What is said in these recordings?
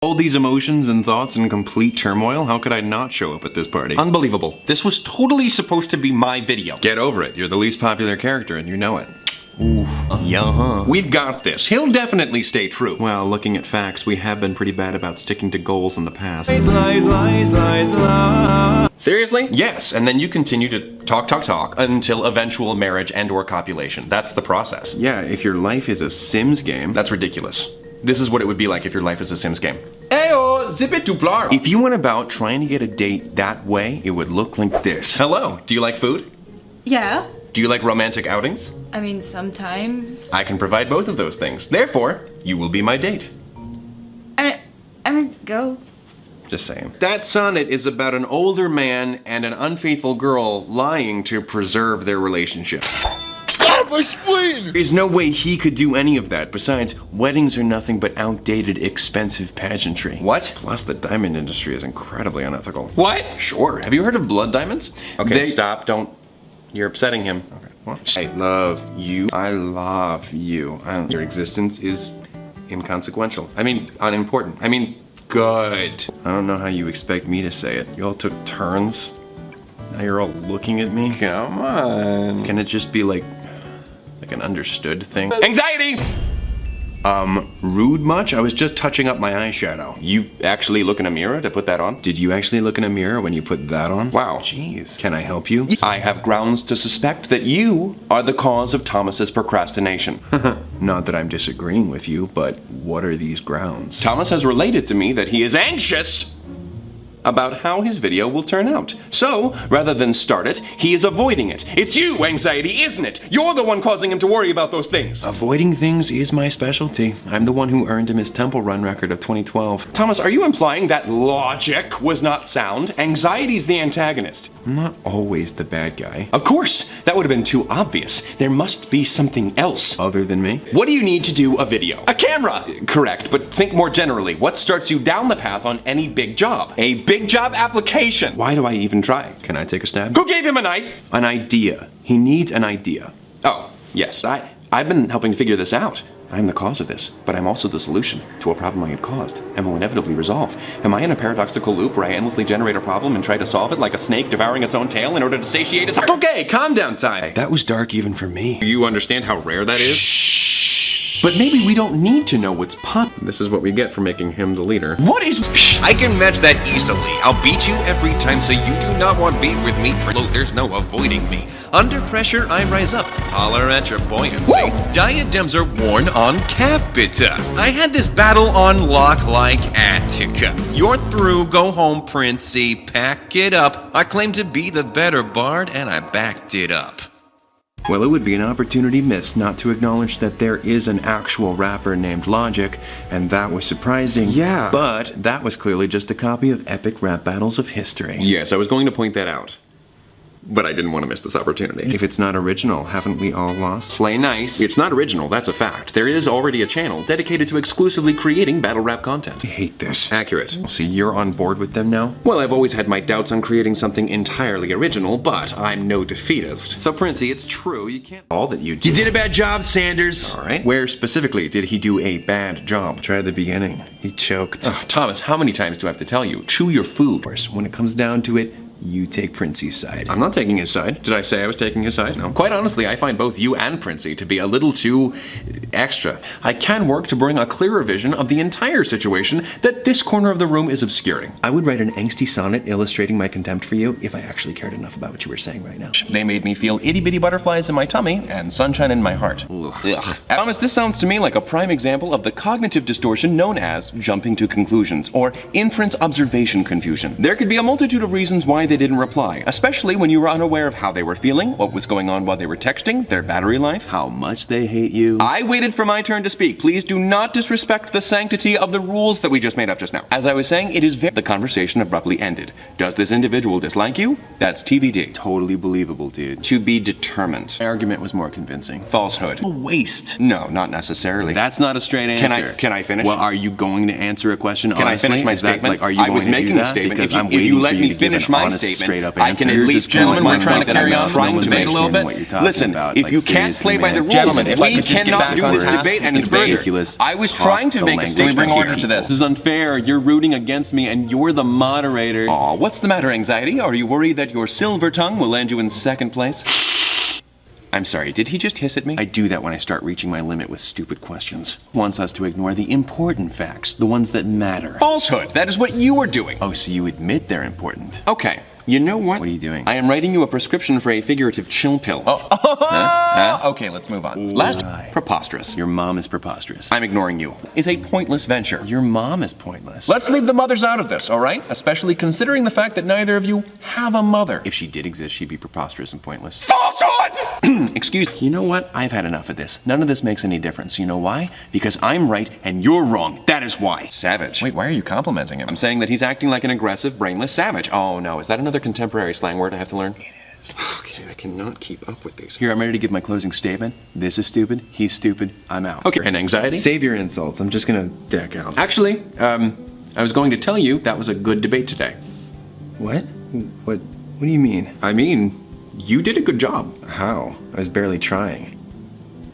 All these emotions and thoughts in complete turmoil? How could I not show up at this party? Unbelievable. This was totally supposed to be my video. Get over it. You're the least popular character and you know it. Oof. Yeah. We've got this. He'll definitely stay true. Well, looking at facts, we have been pretty bad about sticking to goals in the past. Lies, lies, lies, lies, lies. Seriously? Yes, and then you continue to talk until eventual marriage and or copulation. That's the process. Yeah, if your life is a Sims game. That's ridiculous. This is what it would be like if your life is a Sims game. Ayo, zip it to blar. If you went about trying to get a date that way, it would look like this. Hello, do you like food? Yeah. Do you like romantic outings? I mean, sometimes. I can provide both of those things. Therefore, you will be my date. I'm gonna go. Just saying. That sonnet is about an older man and an unfaithful girl lying to preserve their relationship. My spleen! There's no way he could do any of that. Besides, weddings are nothing but outdated, expensive pageantry. What? Plus, the diamond industry is incredibly unethical. What? Sure. Have you heard of blood diamonds? Okay, Stop. Don't. You're upsetting him. Okay, what? I love you. I love you. Your existence is inconsequential. I mean, unimportant. I mean, good. I don't know how you expect me to say it. You all took turns. Now you're all looking at me. Come on. Can it just be like an understood thing? Anxiety! Rude much? I was just touching up my eyeshadow. You actually look in a mirror to put that on? Did you actually look in a mirror when you put that on? Wow. Jeez. Can I help you? I have grounds to suspect that you are the cause of Thomas's procrastination. Not that I'm disagreeing with you, but what are these grounds? Thomas has related to me that he is anxious about how his video will turn out. So, rather than start it, he is avoiding it. It's you, anxiety, isn't it? You're the one causing him to worry about those things. Avoiding things is my specialty. I'm the one who earned him his temple run record of 2012. Thomas, are you implying that logic was not sound? Anxiety's the antagonist. I'm not always the bad guy. Of course, that would have been too obvious. There must be something else. Other than me? What do you need to do a video? A camera! Correct, but think more generally. What starts you down the path on any big job? A big job application. Why do I even try? Can I take a stab? Who gave him a knife? An idea. He needs an idea. Oh, yes. I've been helping to figure this out. I'm the cause of this, but I'm also the solution to a problem I had caused and will inevitably resolve. Am I in a paradoxical loop where I endlessly generate a problem and try to solve it like a snake devouring its own tail in order to satiate its... Okay, calm down, Ty. That was dark even for me. Do you understand how rare that is? But maybe we don't need to know what's pop. This is what we get for making him the leader. What is... I can match that easily. I'll beat you every time, so you do not want beef with me. There's no avoiding me. Under pressure, I rise up. Holler at your buoyancy. Woo! Diadems are worn on Capita. I had this battle on lock like Attica. You're through, go home, Princey. Pack it up. I claim to be the better bard, and I backed it up. Well, it would be an opportunity missed not to acknowledge that there is an actual rapper named Logic, and that was surprising. Yeah. But that was clearly just a copy of epic rap battles of history. Yes, I was going to point that out. But I didn't want to miss this opportunity. If it's not original, haven't we all lost? Play nice. It's not original, that's a fact. There is already a channel dedicated to exclusively creating battle rap content. I hate this. Accurate. So you're on board with them now? Well, I've always had my doubts on creating something entirely original, but I'm no defeatist. So, Princey, it's true, you can't all that you do. You did a bad job, Sanders. All right. Where specifically did he do a bad job? Try the beginning. He choked. Thomas, how many times do I have to tell you? Chew your food. When it comes down to it, you take Princey's side. I'm not taking his side. Did I say I was taking his side? No. Quite honestly, I find both you and Princey to be a little too extra. I can work to bring a clearer vision of the entire situation that this corner of the room is obscuring. I would write an angsty sonnet illustrating my contempt for you if I actually cared enough about what you were saying right now. They made me feel itty-bitty butterflies in my tummy and sunshine in my heart. Ugh. Thomas, this sounds to me like a prime example of the cognitive distortion known as jumping to conclusions, or inference observation confusion. There could be a multitude of reasons why they didn't reply, especially when you were unaware of how they were feeling, what was going on while they were texting, their battery life, how much they hate you. I waited for my turn to speak. Please do not disrespect the sanctity of the rules that we just made up just now. As I was saying, it is the conversation abruptly ended. Does this individual dislike you? That's TBD. Totally believable, dude. To be determined. My argument was more convincing. Falsehood. A waste. No, not necessarily. That's not a straight answer. Can I finish? Well, are you going to answer a question honestly? Can I finish my statement? Are you I was making a statement. If you let me finish my statement. straight up I answer. can at You're least, just going gentlemen, on we're trying to that carry I'm on, not trying to understanding debate a little bit. what you're talking Listen, about. if Like, you can't seriously, play by man. the rules, Gentlemen, if I we could just get cannot back do on this task debate with any the further. ridiculous I was talk trying to the make a language statement of order to people. this. This is unfair. You're rooting against me, and you're the moderator. Aw, what's the matter, Anxiety? Are you worried that your silver tongue will land you in second place? I'm sorry, did he just hiss at me? I do that when I start reaching my limit with stupid questions. Wants us to ignore the important facts, the ones that matter. Falsehood! That is what you are doing. Oh, so you admit they're important? Okay, you know what? What are you doing? I am writing you a prescription for a figurative chill pill. Okay, let's move on. Last, Why? preposterous. Your mom is preposterous. I'm ignoring you. Is a pointless venture. Your mom is pointless. Let's leave the mothers out of this, all right? Especially considering the fact that neither of you have a mother. If she did exist, she'd be preposterous and pointless. Falsehood! Excuse me. You know what? I've had enough of this. None of this makes any difference. You know why? Because I'm right and you're wrong. That is why. Savage. Wait, why are you complimenting him? I'm saying that he's acting like an aggressive, brainless savage. Oh no, is that another contemporary slang word I have to learn? It is. Okay, I cannot keep up with these. Here, I'm ready to give my closing statement. This is stupid. He's stupid. I'm out. Okay, and anxiety? Save your insults. I'm just gonna deck out. Actually, I was going to tell you that was a good debate today. What? What do you mean? I mean, you did a good job. How? I was barely trying.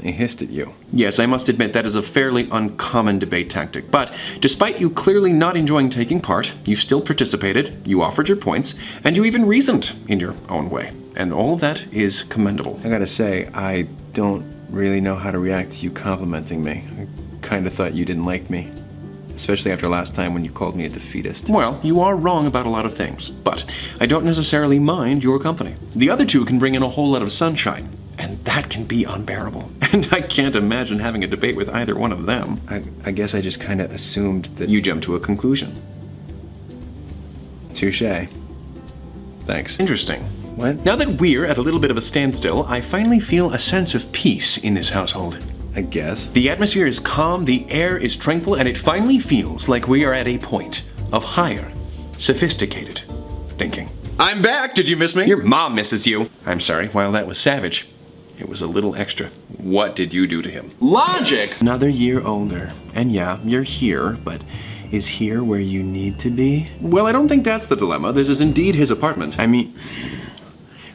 I hissed at you. Yes, I must admit that is a fairly uncommon debate tactic, but despite you clearly not enjoying taking part, you still participated, you offered your points, and you even reasoned in your own way. And all of that is commendable. I gotta say, I don't really know how to react to you complimenting me. I kinda thought you didn't like me. Especially after last time when you called me a defeatist. Well, you are wrong about a lot of things, but I don't necessarily mind your company. The other two can bring in a whole lot of sunshine, and that can be unbearable. And I can't imagine having a debate with either one of them. I guess I just kinda assumed that You jump to a conclusion. Touché. Thanks. Interesting. What? Now that we're at a little bit of a standstill, I finally feel a sense of peace in this household. I guess. The atmosphere is calm, the air is tranquil, and it finally feels like we are at a point of higher, sophisticated thinking. I'm back! Did you miss me? Your mom misses you. I'm sorry, while that was savage, it was a little extra. What did you do to him? Logic! Another year older. And yeah, you're here, but is here where you need to be? Well, I don't think that's the dilemma. This is indeed his apartment. I mean,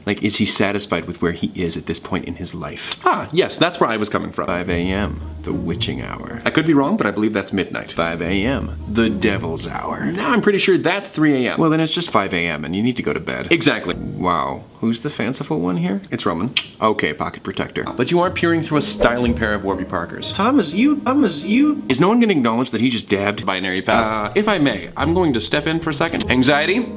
like, is he satisfied with where he is at this point in his life? Ah, yes, that's where I was coming from. 5 a.m., the witching hour. I could be wrong, but I believe that's midnight. 5 a.m., the devil's hour. Now I'm pretty sure that's 3 a.m. Well, then it's just 5 a.m. and you need to go to bed. Exactly. Wow, who's the fanciful one here? It's Roman. Okay, pocket protector. But you are peering through a styling pair of Warby Parkers. Thomas, you. Is no one gonna acknowledge that he just dabbed binary pass? If I may, I'm going to step in for a second. Anxiety?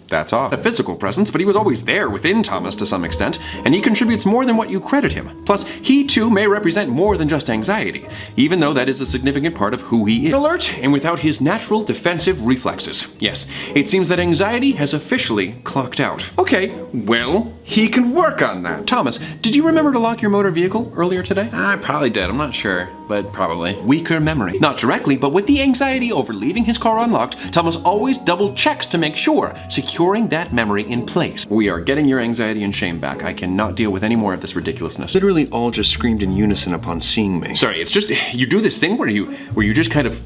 That's off. A physical presence, but he was always there within Thomas to some extent, and he contributes more than what you credit him. Plus, he too may represent more than just anxiety, even though that is a significant part of who he is. Alert, and without his natural defensive reflexes. Yes, it seems that anxiety has officially clocked out. Okay, well, he can work on that. Thomas, did you remember to lock your motor vehicle earlier today? I probably did, I'm not sure, but probably. Weaker memory. Not directly, but with the anxiety over leaving his car unlocked, Thomas always double checks to make sure, securing that memory in place. We are getting your anxiety and shame back. I cannot deal with any more of this ridiculousness. Literally all just screamed in unison upon seeing me. Sorry, it's just, you do this thing where you just kind of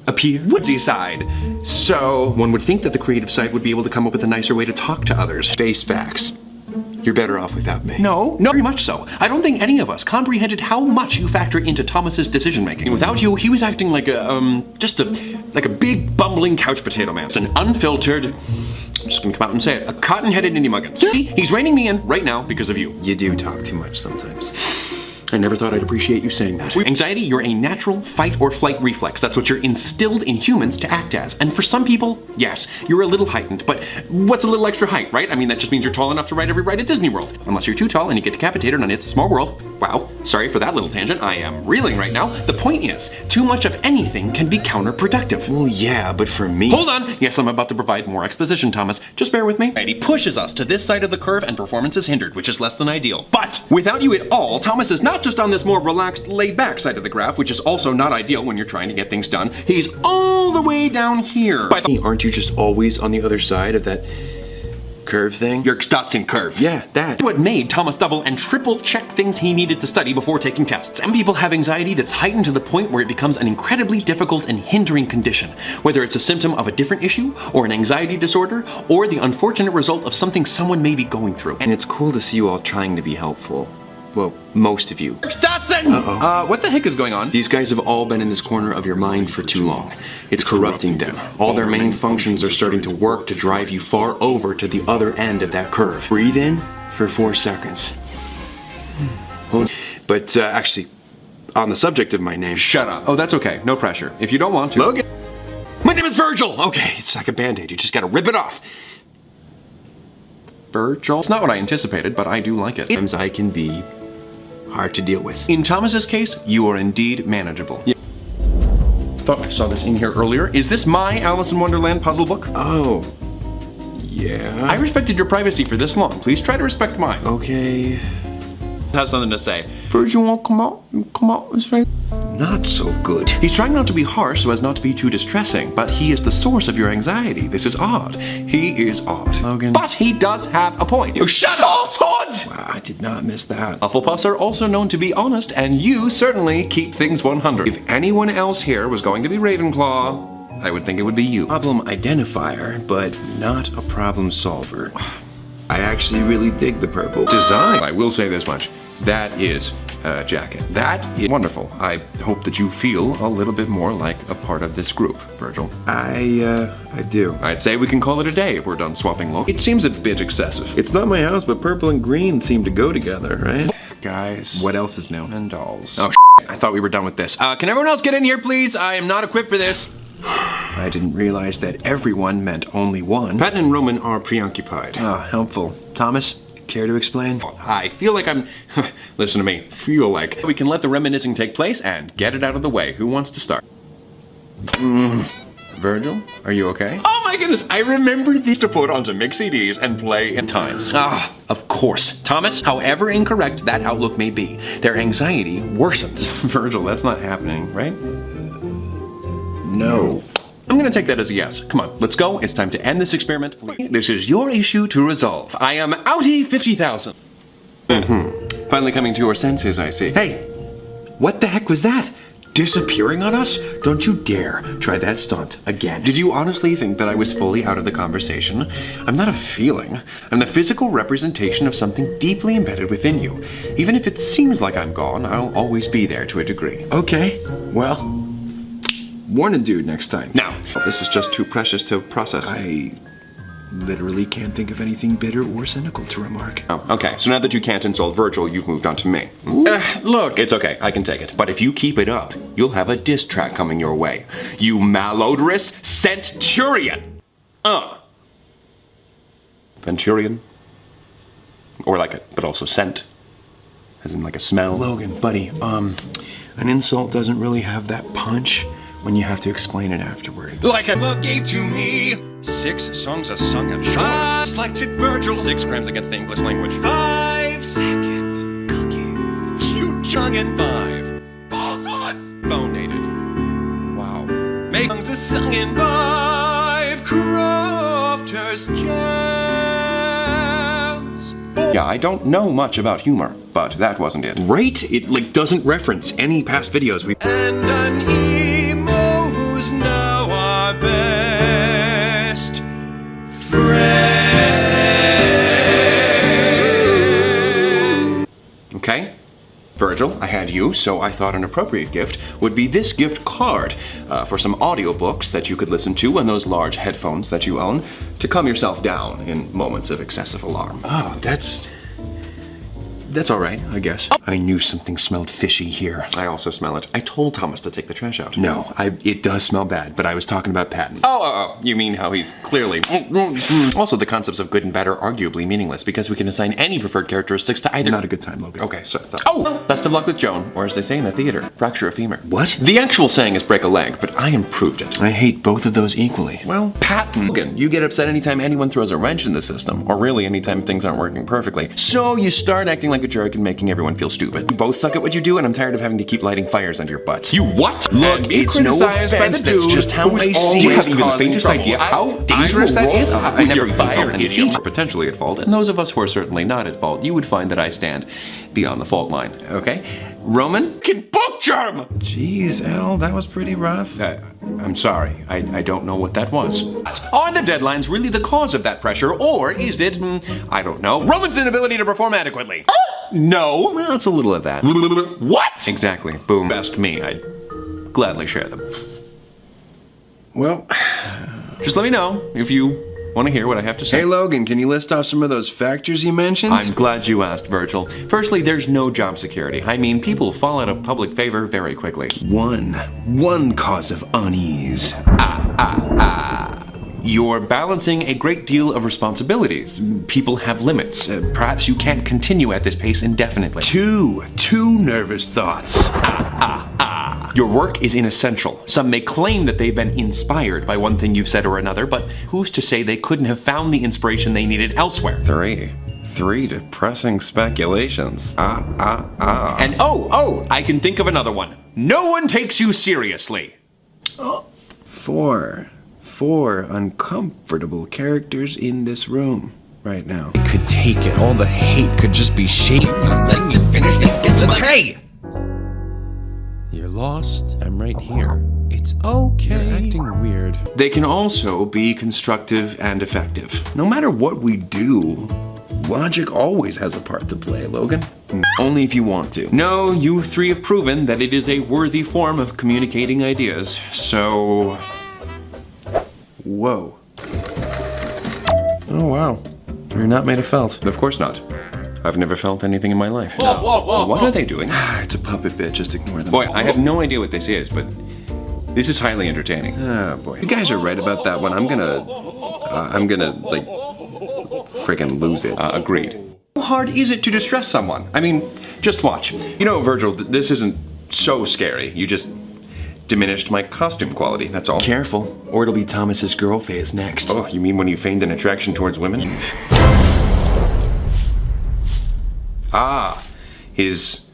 appear woodsy side. So, one would think that the creative side would be able to come up with a nicer way to talk to others. Face facts. You're better off without me. No, very much so. I don't think any of us comprehended how much you factor into Thomas's decision making. Without you, he was acting like like a big bumbling couch potato man. An unfiltered, I'm just gonna come out and say it, a cotton-headed indie muggins. He's reining me in right now because of you. You do talk too much sometimes. I never thought I'd appreciate you saying that. Anxiety, you're a natural fight or flight reflex. That's what you're instilled in humans to act as. And for some people, yes, you're a little heightened, but what's a little extra height, right? I mean, that just means you're tall enough to ride every ride at Disney World. Unless you're too tall and you get decapitated on It's a Small World. Wow, sorry for that little tangent. I am reeling right now. The point is, too much of anything can be counterproductive. Well, yeah, but for me. Hold on! Yes, I'm about to provide more exposition, Thomas. Just bear with me. And he pushes us to this side of the curve and performance is hindered, which is less than ideal. But without you at all, Thomas is not just on this more relaxed, laid-back side of the graph, which is also not ideal when you're trying to get things done. He's all the way down here. Aren't you just always on the other side of that curve thing? Your Dotson curve. Yeah, that. What made Thomas double and triple check things he needed to study before taking tests. Some people have anxiety that's heightened to the point where it becomes an incredibly difficult and hindering condition, whether it's a symptom of a different issue, or an anxiety disorder, or the unfortunate result of something someone may be going through. And it's cool to see you all trying to be helpful. Well, most of you. Dotson! What the heck is going on? These guys have all been in this corner of your mind for too long. It's corrupting them. All their main functions are starting to work to drive you far over to the other end of that curve. Breathe in for 4 seconds. But actually, on the subject of my name. Shut up. Oh, that's okay. No pressure. If you don't want to. Logan. My name is Virgil! Okay, it's like a band-aid. You just gotta rip it off. Virgil? It's not what I anticipated, but I do like it. Sometimes I can be hard to deal with. In Thomas's case, you are indeed manageable. Yeah. Thought I saw this in here earlier. Is this my Alice in Wonderland puzzle book? Oh. Yeah. I respected your privacy for this long. Please try to respect mine. Okay. Have something to say. Virgil won't come out. Come out this way. Not so good. He's trying not to be harsh so as not to be too distressing, but he is the source of your anxiety. This is odd. He is odd. Logan. But he does have a point. You shut up, Todd! Wow, I did not miss that. Hufflepuffs are also known to be honest, and you certainly keep things 100. If anyone else here was going to be Ravenclaw, I would think it would be you. Problem identifier, but not a problem solver. I actually really dig the purple Design. I will say this much. That is a jacket. That is wonderful. I hope that you feel a little bit more like a part of this group, Virgil. I do. I'd say we can call it a day if we're done swapping looks. It seems a bit excessive. It's not my house, but purple and green seem to go together, right? Guys. What else is new? And dolls. Oh, I thought we were done with this. Can everyone else get in here, please? I am not equipped for this. I didn't realize that everyone meant only one. Patton and Roman are preoccupied. Ah, helpful. Thomas, care to explain? I feel like I'm... Listen to me. Feel like... We can let the reminiscing take place and get it out of the way. Who wants to start? Virgil, are you okay? Oh my goodness, I remember these to put onto mix CDs and play in times. Ah, of course. Thomas, however incorrect that outlook may be, their anxiety worsens. Virgil, that's not happening, right? No. I'm gonna take that as a yes. Come on, let's go. It's time to end this experiment. This is your issue to resolve. I am outie 50,000. Finally coming to your senses, I see. Hey, what the heck was that? Disappearing on us? Don't you dare try that stunt again. Did you honestly think that I was fully out of the conversation? I'm not a feeling. I'm the physical representation of something deeply embedded within you. Even if it seems like I'm gone, I'll always be there to a degree. Okay, well, warn a dude next time. Now, this is just too precious to process. I literally can't think of anything bitter or cynical to remark. Oh, okay, so now that you can't insult Virgil, you've moved on to me. Look, it's okay, I can take it. But if you keep it up, you'll have a diss track coming your way. You malodorous centurion! Venturion? Or like a, but also scent. As in like a smell. Logan, buddy, an insult doesn't really have that punch when you have to explain it afterwards. Like a Love gave to me 6 songs I sung and shot. Dyslexic Virgil. 6 crimes against the English language. 5-second cookies. You jung and 5 falsehoods. Phonated. Wow. Make songs a sung and 5 crofters gems. Yeah, I don't know much about humor, but that wasn't it. Right? It like doesn't reference any past videos we. And an emo who's now our best friend. Okay? Virgil, I had you, so I thought an appropriate gift would be this gift card for some audiobooks that you could listen to on those large headphones that you own to calm yourself down in moments of excessive alarm. Oh, that's all right, I guess. I knew something smelled fishy here. I also smell it. I told Thomas to take the trash out. No, it does smell bad, but I was talking about Patton. Oh, you mean how he's clearly... Also, the concepts of good and bad are arguably meaningless because we can assign any preferred characteristics to either... Not a good time, Logan. Okay, so... Oh! Best of luck with Joan, or as they say in the theater, fracture a femur. What? The actual saying is break a leg, but I improved it. I hate both of those equally. Well, Patton. Logan, you get upset anytime anyone throws a wrench in the system, or really anytime things aren't working perfectly. So you start acting like like a jerk and making everyone feel stupid. You both suck at what you do, and I'm tired of having to keep lighting fires under your butts. You what? Look, And it's no offense, that's just how I see it. Do you have even the causing faintest trouble. idea how I dangerous will that roll is? I With never your even fire, felt any idiot. heat are potentially at fault, and those of us who are certainly not at fault, you would find that I stand beyond the fault line, okay? Roman? Can book germ! Jeez, Al, that was pretty rough. I'm sorry, I don't know what that was. Are the deadlines really the cause of that pressure, or is it, I don't know, Roman's inability to perform adequately? No. Well, it's a little of that. What? Exactly. Boom. Ask me, I'd gladly share them. Well, just let me know if you want to hear what I have to say. Hey Logan, can you list off some of those factors you mentioned? I'm glad you asked, Virgil. Firstly, there's no job security. I mean, people fall out of public favor very quickly. One cause of unease. You're balancing a great deal of responsibilities. People have limits. Perhaps you can't continue at this pace indefinitely. Two nervous thoughts. Your work is inessential. Some may claim that they've been inspired by one thing you've said or another, but who's to say they couldn't have found the inspiration they needed elsewhere? Three depressing speculations. And I can think of another one. No one takes you seriously. Four uncomfortable characters in this room right now. Could take it. All the hate could just be shaken. Letting me finish and get to the. Hey! You're lost. I'm right here. It's okay. You're acting weird. They can also be constructive and effective. No matter what we do, logic always has a part to play, Logan. Only if you want to. No, you three have proven that it is a worthy form of communicating ideas. So. Whoa. Oh, wow. You're not made of felt. Of course not. I've never felt anything in my life. What are they doing? It's a puppet bit. Just ignore them. Boy, I have no idea what this is, but this is highly entertaining. Oh, boy. You guys are right about that one. I'm gonna, like, friggin' lose it. Agreed. How hard is it to distress someone? I mean, just watch. You know, Virgil, this isn't so scary. You just diminished my costume quality, that's all. Careful, or it'll be Thomas's girl phase next. Oh, you mean when you feigned an attraction towards women? His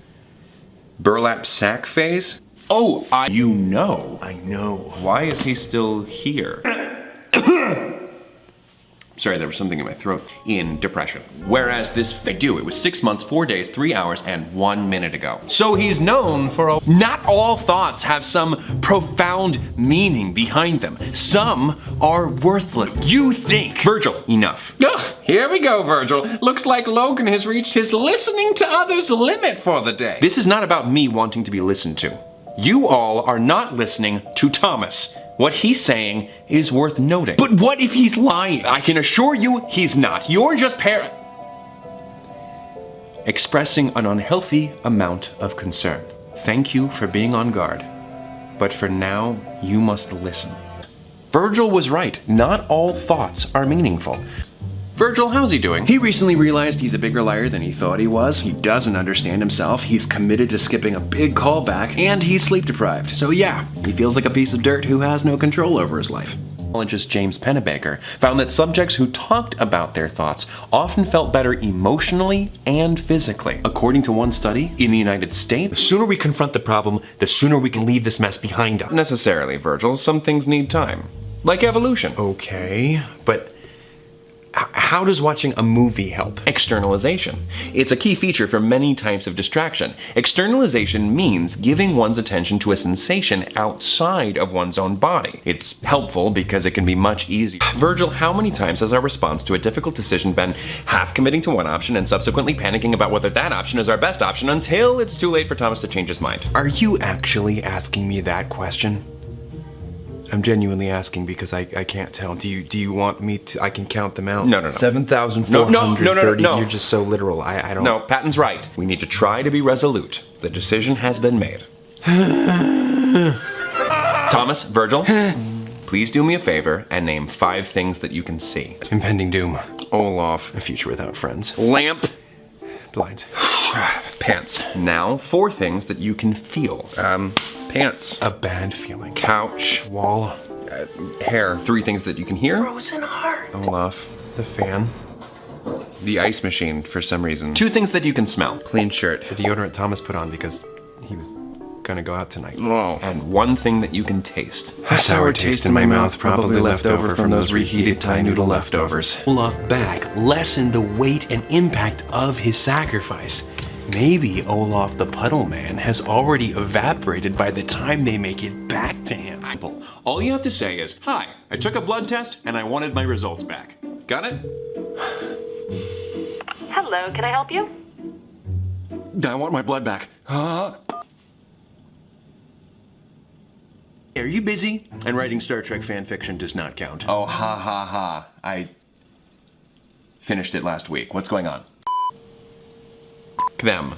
burlap sack phase? Oh, you know. I know. Why is he still here? Sorry, there was something in my throat. In depression. Whereas this I do. It was 6 months, 4 days, 3 hours, and 1 minute ago. So he's known for Not all thoughts have some profound meaning behind them. Some are worthless. You think. Virgil, enough. Here we go, Virgil. Looks like Logan has reached his listening to others limit for the day. This is not about me wanting to be listened to. You all are not listening to Thomas. What he's saying is worth noting. But what if he's lying? I can assure you he's not. You're just expressing an unhealthy amount of concern. Thank you for being on guard. But for now, you must listen. Virgil was right. Not all thoughts are meaningful. Virgil, how's he doing? He recently realized he's a bigger liar than he thought he was. He doesn't understand himself. He's committed to skipping a big callback, and he's sleep deprived. So yeah, he feels like a piece of dirt who has no control over his life. Psychologist James Pennebaker found that subjects who talked about their thoughts often felt better emotionally and physically. According to one study in the United States, the sooner we confront the problem, the sooner we can leave this mess behind us. Not necessarily, Virgil. Some things need time. Like evolution. Okay, but how does watching a movie help? Externalization. It's a key feature for many types of distraction. Externalization means giving one's attention to a sensation outside of one's own body. It's helpful because it can be much easier. Virgil, how many times has our response to a difficult decision been half committing to one option and subsequently panicking about whether that option is our best option until it's too late for Thomas to change his mind? Are you actually asking me that question? I'm genuinely asking because I can't tell. Do you want me to? I can count them out. No. 7,430. No. You're just so literal. I don't. No, Patton's right. We need to try to be resolute. The decision has been made. Thomas, Virgil, please do me a favor and name 5 things that you can see. Impending doom. Olaf. A future without friends. Lamp. Blinds. Pants. Now 4 things that you can feel. Pants. A bad feeling. Couch. Wall. Hair. 3 things that you can hear. Olaf. The fan. The ice machine, for some reason. Two things that you can smell. Clean shirt. The deodorant Thomas put on because he was gonna go out tonight. Oh. And one thing that you can taste. A sour taste in my mouth, probably left over from those reheated Thai noodle leftovers. Olaf back lessened the weight and impact of his sacrifice. Maybe Olaf the Puddle Man has already evaporated by the time they make it back to him. All you have to say is, "Hi, I took a blood test and I wanted my results back." Got it? Hello, can I help you? I want my blood back. Are you busy? And writing Star Trek fan fiction does not count. Oh, ha ha ha. I finished it last week. What's going on? Them.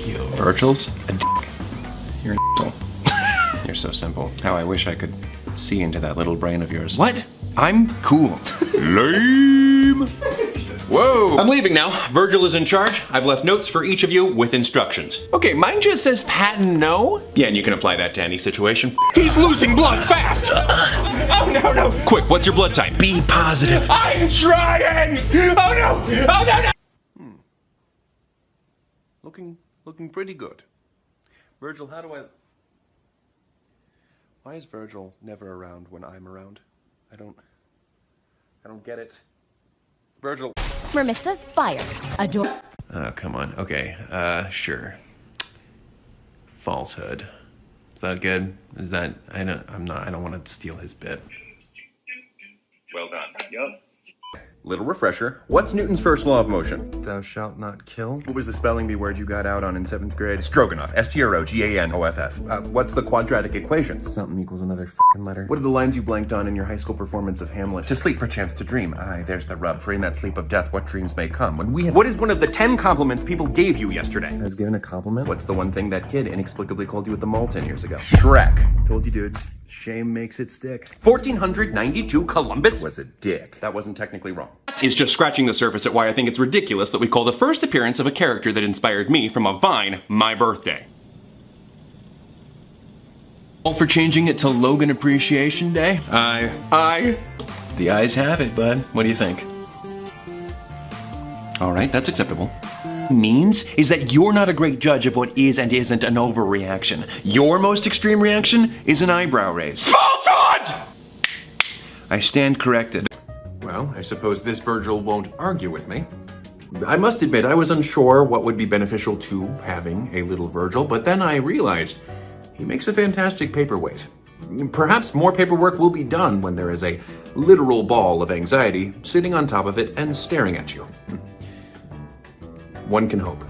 You. Virgil's a dick. You're an asshole. You're so simple. How I wish I could see into that little brain of yours. What? I'm cool. Lame. Whoa! I'm leaving now. Virgil is in charge. I've left notes for each of you with instructions. Okay, mine just says patent no. Yeah, and you can apply that to any situation. He's losing blood fast! Oh no, no! Quick, what's your blood type? Be positive. I'm trying! Oh no! Oh no, no! Looking pretty good. Virgil, how do I... Why is Virgil never around when I'm around? I don't get it. Virgil. Mermista's fire. Adore. Oh, come on. Okay. Sure. Falsehood. Is that good? Is that... I don't want to steal his bit. Well done. Yep. Little refresher. What's Newton's first law of motion? Thou shalt not kill. What was the spelling bee word you got out on in 7th grade? Stroganoff. S-T-R-O-G-A-N-O-F-F. What's the quadratic equation? Something equals another f***ing letter. What are the lines you blanked on in your high school performance of Hamlet? To sleep, perchance to dream. Aye, there's the rub. For in that sleep of death, what dreams may come. When we have... What is one of the 10 compliments people gave you yesterday? I was given a compliment? What's the one thing that kid inexplicably called you at the mall 10 years ago? Shrek. Told you, dude. Shame makes it stick. 1492 Columbus Was a dick. That wasn't technically wrong. It's just scratching the surface at why I think it's ridiculous that we call the first appearance of a character that inspired me from a Vine my birthday. All for changing it to Logan Appreciation Day? The eyes have it, bud. What do you think? All right, that's acceptable. Means is that you're not a great judge of what is and isn't an overreaction. Your most extreme reaction is an eyebrow raise. Falsehood! I stand corrected. Well, I suppose this Virgil won't argue with me. I must admit, I was unsure what would be beneficial to having a little Virgil, but then I realized he makes a fantastic paperweight. Perhaps more paperwork will be done when there is a literal ball of anxiety sitting on top of it and staring at you. One can hope.